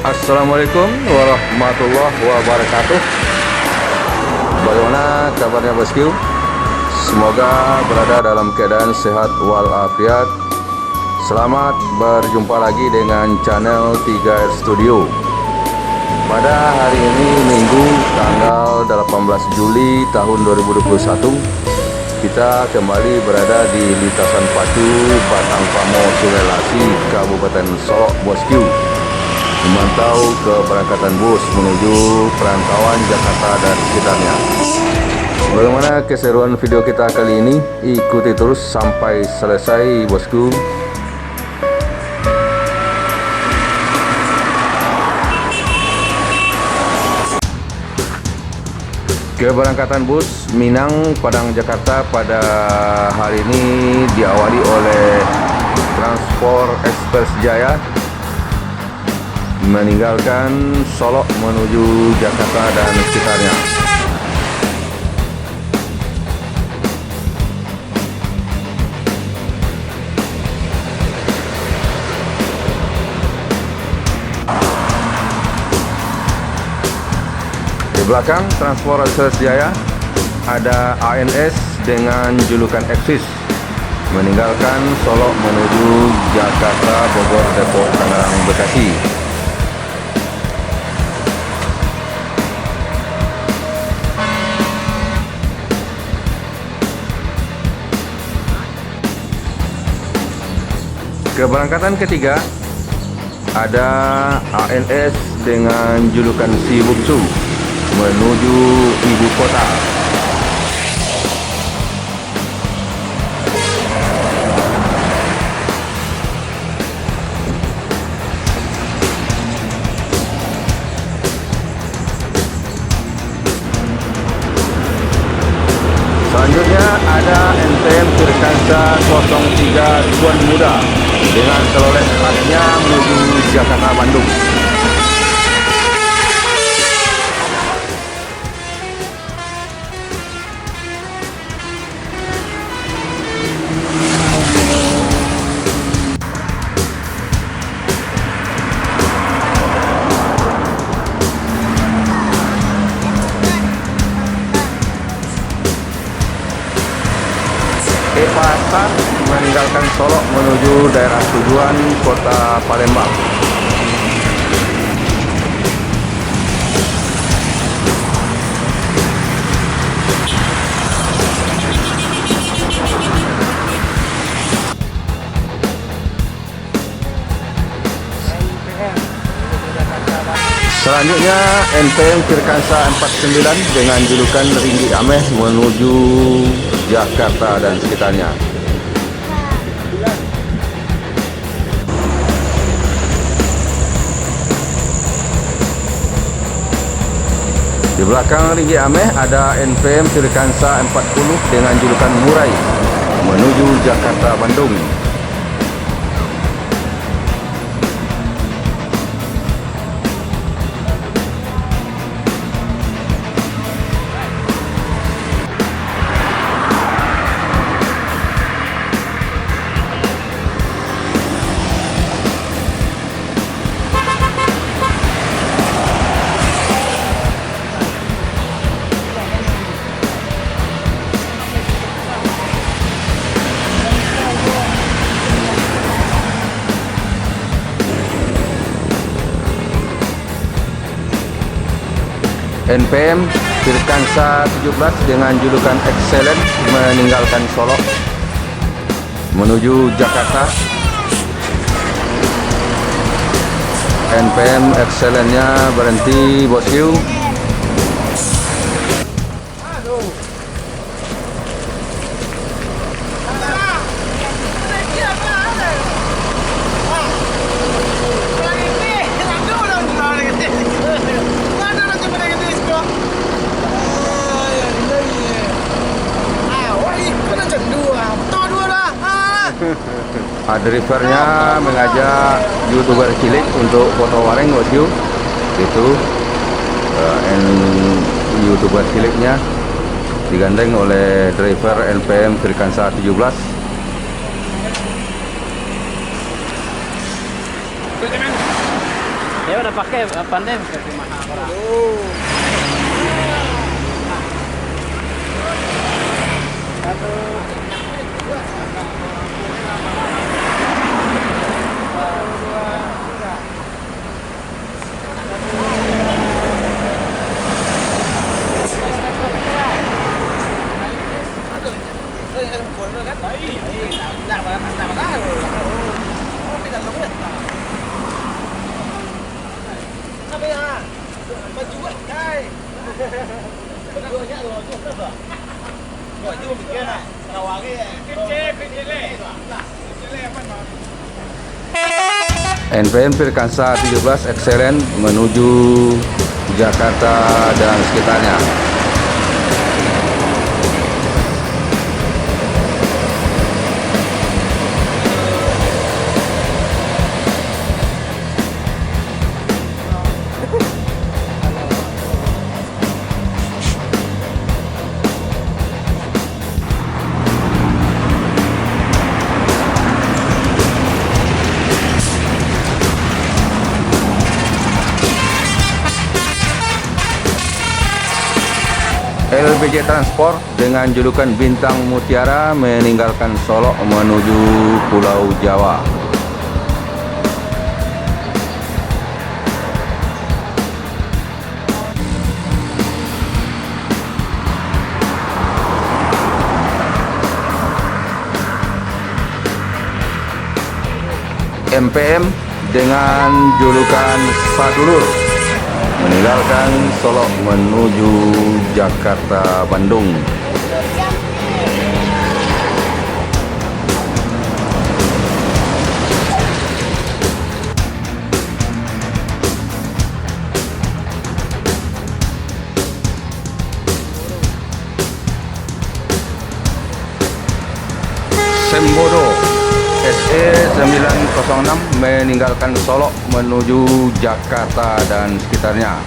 Assalamualaikum warahmatullahi wabarakatuh. Bagaimana kabarnya bosku? Semoga berada dalam keadaan sehat walafiat. Selamat berjumpa lagi dengan channel 3R Studio. Pada hari ini Minggu tanggal 18 Juli tahun 2021, kita kembali berada di lintasan Pacu Batang Pamo Sungai Lasi, Kabupaten Solok bosku, memantau keberangkatan bus menuju perantauan Jakarta dan sekitarnya. Bagaimana keseruan video kita kali ini? Ikuti terus sampai selesai bosku. Keberangkatan bus Minang Padang Jakarta pada hari ini diawali oleh Transport Express Jaya meninggalkan Solok menuju Jakarta dan sekitarnya. Di belakang Transport Express Jaya ada ANS dengan julukan Exis meninggalkan Solok menuju Jakarta, Bogor, Depok, Tangerang, Bekasi. Keberangkatan ketiga ada ANS dengan julukan Si Bungsu menuju ibu kota. Selanjutnya ada NTM Tirkansa 03 Tuan Muda dengan telolet khasnya menuju Jakarta Bandung. Epasar meninggalkan Solok menuju daerah tujuan kota Palembang. Selanjutnya NPM Tirkansa 49 dengan julukan Ringgi Ameh menuju Jakarta dan sekitarnya. Di belakang Ringgi Ameh ada NPM Tirkansa 40 dengan julukan Murai menuju Jakarta Bandung. NPM Tirkansa 17 dengan julukan Excellent meninggalkan Solok menuju Jakarta. NPM Excellent-nya berhenti bosku. Drivernya mengajak YouTuber cilik untuk foto wareng bosku. Itu YouTuber ciliknya digandeng oleh driver NPM Tirkansa 17. Ya udah pakai pandai pakai mahal. NPM Firkansa 17 Excellent menuju Jakarta dan sekitarnya. LPG Transport dengan julukan Bintang Mutiara meninggalkan Solo menuju Pulau Jawa. MPM dengan julukan Sadulur meninggalkan Solo menuju Jakarta Bandung. Sembodo SE 906 meninggalkan Solo menuju Jakarta dan sekitarnya.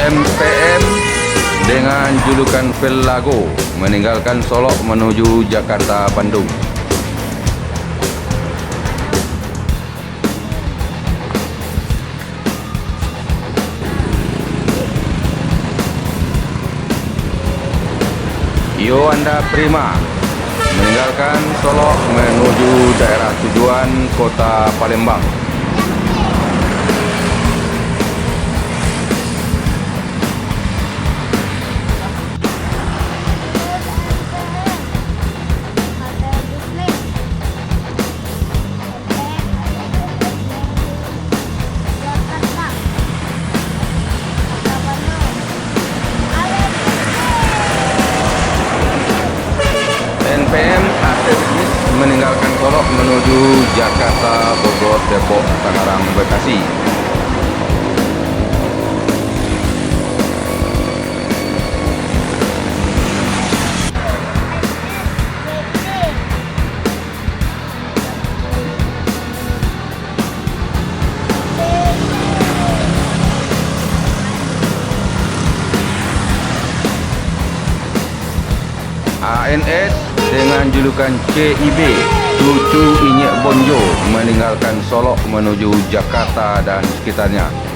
MPM dengan julukan Velago meninggalkan Solo menuju Jakarta Bandung. Yoanda Prima meninggalkan Solo menuju daerah tujuan Kota Palembang. NPM Bisnis meninggalkan Solo menuju Jakarta, Bogor, Depok, Tangerang, Bekasi. ANS dengan julukan CIB Cucu Inyek Bonjo meninggalkan Solo menuju Jakarta dan sekitarnya.